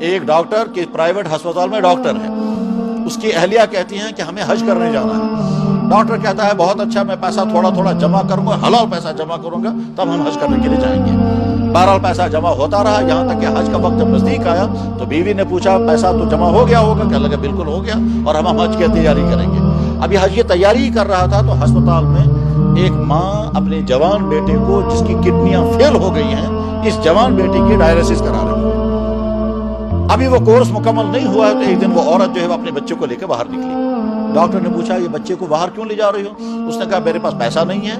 ایک ڈاکٹر کہ پرائیویٹ ہسپتال میں ڈاکٹر ہے، اس کی اہلیہ کہتی ہیں کہ ہمیں حج کرنے جانا ہے۔ ڈاکٹر کہتا ہے بہت اچھا، میں پیسہ تھوڑا تھوڑا جمع کروں گا، حلال پیسہ جمع کروں گا، تب ہم حج کرنے کے لیے جائیں گے۔ بہرحال پیسہ جمع ہوتا رہا، یہاں تک کہ حج کا وقت جب نزدیک آیا تو بیوی نے پوچھا پیسہ تو جمع ہو گیا ہوگا؟ کہنے لگا بالکل ہو گیا، اور ہم حج کی تیاری کریں گے۔ ابھی حج کی تیاری کر رہا تھا تو ہسپتال میں ایک ماں اپنے جوان بیٹے کو، جس کی کڈنیاں فیل ہو گئی ہیں، اس جوان بیٹے کی ڈائلسس کرا رہی ہے۔ ابھی وہ کورس مکمل نہیں ہوا ہے تو ایک دن وہ عورت جو ہے وہ اپنے بچے کو لے کے باہر نکلی۔ ڈاکٹر نے پوچھا یہ بچے کو باہر کیوں لے جا رہی ہو؟ اس نے کہا میرے پاس پیسہ نہیں ہے،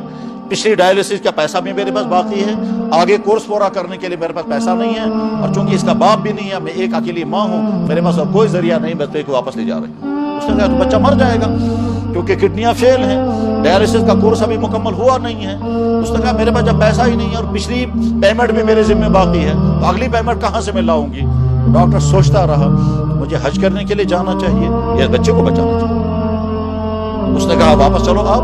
پچھلی ڈائلسس کا پیسہ بھی میرے پاس باقی ہے، آگے کورس پورا کرنے کے لیے میرے پاس پیسہ نہیں ہے، اور چونکہ اس کا باپ بھی نہیں ہے، میں ایک اکیلی ماں ہوں، میرے پاس اب کوئی ذریعہ نہیں، بچے کو واپس لے جا رہی ہوں۔ اس نے کہا تو بچہ مر جائے گا کیونکہ کڈنیاں فیل ہیں، ڈائلسس کا کورس ابھی مکمل ہوا نہیں ہے۔ اس نے کہا میرے پاس جب پیسہ ہی نہیں ہے اور پچھلی پیمنٹ بھی میرے ذمہ باقی ہے تو اگلی پیمنٹ کہاں سے میں لاؤں گی؟ ڈاکٹر سوچتا رہا مجھے حج کرنے کے لیے جانا چاہیے یا بچے کو بچانا چاہیے۔ اس نے کہا واپس چلو آپ،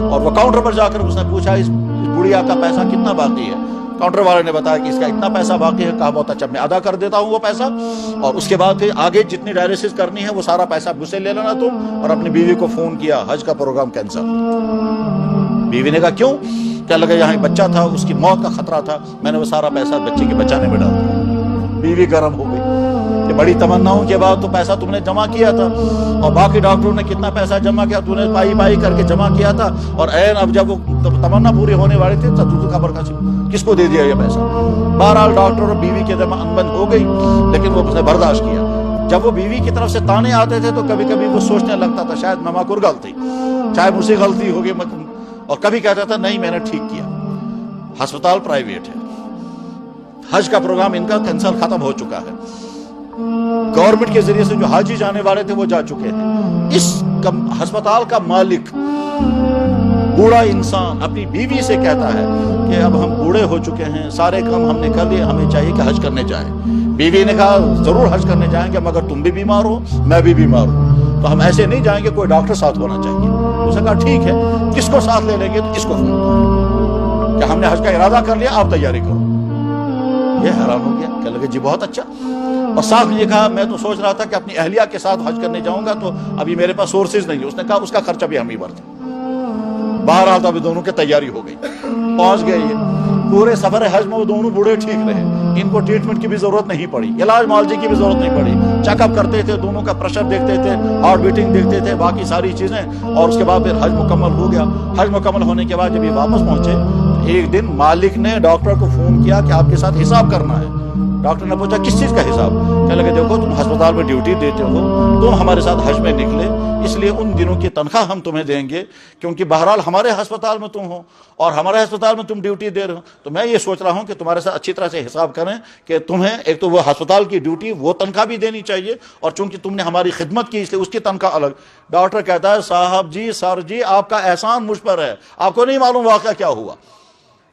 اور وہ کاؤنٹر پر جا کر اس نے پوچھا اس بڑھیا کا پیسہ کتنا باقی ہے؟ کاؤنٹر والے نے بتایا کہ اس کا اتنا پیسہ باقی ہے۔ کہا بہت اچھا، میں ادا کر دیتا ہوں وہ پیسہ، اور اس کے بعد پھر آگے جتنی ڈائلسس کرنی ہے وہ سارا پیسہ مجھ سے لے لینا تم۔ اور اپنی بیوی کو فون کیا، حج کا پروگرام کینسل۔ بیوی نے کہا کیوں؟ کہنے لگا یہاں ایک بچہ تھا، اس کی موت کا خطرہ تھا، میں نے وہ سارا پیسہ بچے کے بچانے میں ڈال دیا۔ بیوی گرم ہو گئی کہ بڑی تمناؤں کے بعد تو پیسہ تم نے جمع کیا تھا، اور باقی ڈاکٹروں نے کتنا پیسہ جمع کیا، تو نے پائی پائی کر کے جمع کیا تھا، اور عین اب جب وہ تمنا پوری ہونے والی تھی تو خبر کس کو دے دیا یہ پیسہ؟ بہرحال ڈاکٹر اور بیوی کے درمیان انبن ہو گئی، لیکن وہ اس نے برداشت کیا۔ جب وہ بیوی کی طرف سے تانے آتے تھے تو کبھی کبھی وہ سوچنے لگتا تھا شاید میں ماں غلطی، چاہے مجھ سے غلطی ہوگی، اور کبھی کہتا تھا نہیں میں نے ٹھیک کیا۔ ہسپتال پرائیویٹ ہے، حج کا پروگرام ان کا کینسل ختم ہو چکا ہے، گورنمنٹ کے ذریعے سے جو حاجی جانے والے تھے وہ جا چکے ہیں۔ اس ہسپتال کا مالک بوڑھا انسان اپنی بیوی سے کہتا ہے کہ اب ہم بوڑھے ہو چکے ہیں، سارے کام ہم نے کر لیے، ہمیں چاہیے کہ حج کرنے جائیں۔ بیوی نے کہا ضرور حج کرنے جائیں گے، مگر تم بھی بیمار ہو، میں بھی بیمار ہوں، تو ہم ایسے نہیں جائیں گے، کوئی ڈاکٹر ساتھ ہونا چاہیے۔ اس نے کہا ٹھیک ہے، کس کو ساتھ لے لیں گے؟ تو اس کو فون کہ ہم نے حج کا ارادہ کر لیا، آپ تیاری کرو۔ یہ حیران ہو گیا، کہنے لگے جی بہت اچھا، اور ساتھ میں یہ کہا میں تو سوچ رہا تھا کہ اپنی اہلیہ کے ساتھ حج کرنے جاؤں گا تو ابھی میرے پاس سورسز نہیں ہے۔ اس نے کہا اس کا خرچہ بھی ہم ہی بھرتے۔ بہرحال تو ابھی دونوں کی تیاری ہو گئی، پہنچ گئے یہ پورے سفر حج میں وہ دونوں بوڑھے ٹھیک رہے، ان کو ٹریٹمنٹ کی بھی ضرورت نہیں پڑی، علاج معالجے کی بھی ضرورت نہیں پڑی، چیک اپ کرتے تھے، دونوں کا پریشر دیکھتے تھے، ہارٹ بیٹنگ دیکھتے تھے، باقی ساری چیزیں، اور اس کے بعد پھر حج مکمل ہو گیا۔ حج مکمل ہونے کے بعد جب یہ واپس پہنچے تو ایک دن مالک نے ڈاکٹر کو فون کیا کہ آپ کے ساتھ حساب کرنا ہے۔ ڈاکٹر نے پوچھا کس چیز کا حساب؟ کہنے لگے دیکھو تم ہسپتال میں ڈیوٹی دیتے ہو، تم ہمارے ساتھ حج میں نکلے، اس لیے ان دنوں کی تنخواہ ہم تمہیں دیں گے، کیونکہ بہرحال ہمارے ہسپتال میں تم ہو اور ہمارے ہسپتال میں تم ڈیوٹی دے رہے ہو، تو میں یہ سوچ رہا ہوں کہ تمہارے ساتھ اچھی طرح سے حساب کریں کہ تمہیں ایک تو وہ ہسپتال کی ڈیوٹی وہ تنخواہ بھی دینی چاہیے، اور چونکہ تم نے ہماری خدمت کی اس لیے اس کی تنخواہ الگ۔ ڈاکٹر کہتا ہے صاحب جی، سر جی، آپ کا احسان مجھ پر ہے، آپ کو نہیں معلوم واقعہ کیا ہوا۔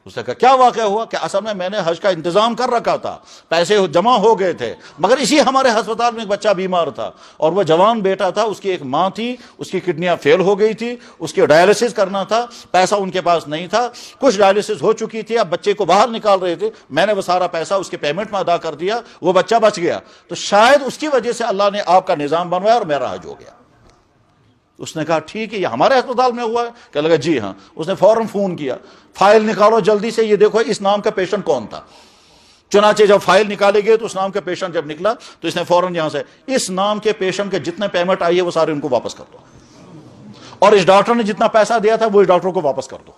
اس نے کہا کیا واقعہ ہوا؟ کہ اصل میں نے حج کا انتظام کر رکھا تھا، پیسے جمع ہو گئے تھے، مگر اسی ہمارے ہسپتال میں ایک بچہ بیمار تھا، اور وہ جوان بیٹا تھا، اس کی ایک ماں تھی، اس کی کڈنیاں فیل ہو گئی تھی، اس کی ڈائلسس کرنا تھا، پیسہ ان کے پاس نہیں تھا، کچھ ڈائلسس ہو چکی تھی، اب بچے کو باہر نکال رہے تھے، میں نے وہ سارا پیسہ اس کے پیمنٹ میں ادا کر دیا، وہ بچہ بچ گیا، تو شاید اس کی وجہ سے اللہ نے آپ کا نظام بنوایا اور میرا حج ہو گیا۔ اس نے کہا ٹھیک ہے، یہ ہمارے ہسپتال میں ہوا ہے؟ کہنے لگا جی ہاں۔ اس نے فوراً فون کیا، فائل نکالو جلدی سے، یہ دیکھو اس نام کا پیشنٹ کون تھا۔ چنانچہ جب فائل نکالے گئے تو اس نام کا پیشنٹ جب نکلا تو اس نے فوراً یہاں سے اس نام کے پیشنٹ کے جتنے پیمنٹ آئی ہے وہ سارے ان کو واپس کر دو، اور اس ڈاکٹر نے جتنا پیسہ دیا تھا وہ اس ڈاکٹر کو واپس کر دو۔